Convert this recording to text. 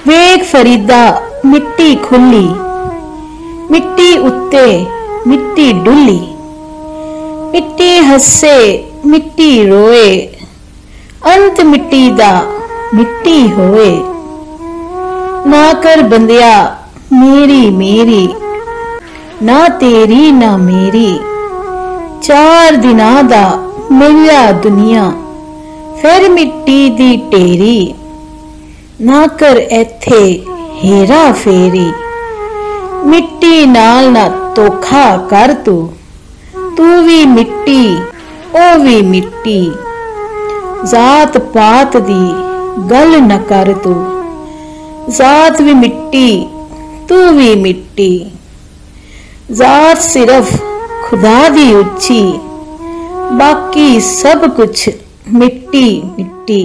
ਵੇਖ ਫਰੀਦਾ ਮਿੱਟੀ ਖੁੱਲੀ, ਮਿੱਟੀ ਉੱਤੇ ਮਿੱਟੀ ਡੁੱਲੀ। ਮਿੱਟੀ ਹੱਸੇ ਮਿੱਟੀ ਰੋਏ, ਅੰਤ ਮਿੱਟੀ ਦਾ ਮਿੱਟੀ ਹੋਏ। ਨਾ ਕਰ ਬੰਦਿਆ ਮੇਰੀ ਮੇਰੀ, ਨਾ ਤੇਰੀ ਨਾ ਮੇਰੀ। 4 ਦਿਨਾਂ ਦਾ ਮੇਲਾ ਦੁਨੀਆ, ਫਿਰ ਮਿੱਟੀ ਦੀ ਢੇਰੀ। ਨਾ ਕਰ ਇੱਥੇ ਹੇਰਾ ਫੇਰੀ, ਮਿੱਟੀ ਨਾਲ ਨਾ ਧੋਖਾ ਕਰ ਤੂੰ। ਤੂੰ ਵੀ ਮਿੱਟੀ ਉਹ ਵੀ ਮਿੱਟੀ, ਜ਼ਾਤ ਪਾਤ ਦੀ ਗੱਲ ਨਾ ਕਰ ਤੂੰ। ਜ਼ਾਤ ਵੀ ਮਿੱਟੀ ਤੂੰ ਵੀ ਮਿੱਟੀ, ਜ਼ਾਤ ਸਿਰਫ खुदा दी उच्ची, बाकी सब कुछ मिट्टी मिट्टी।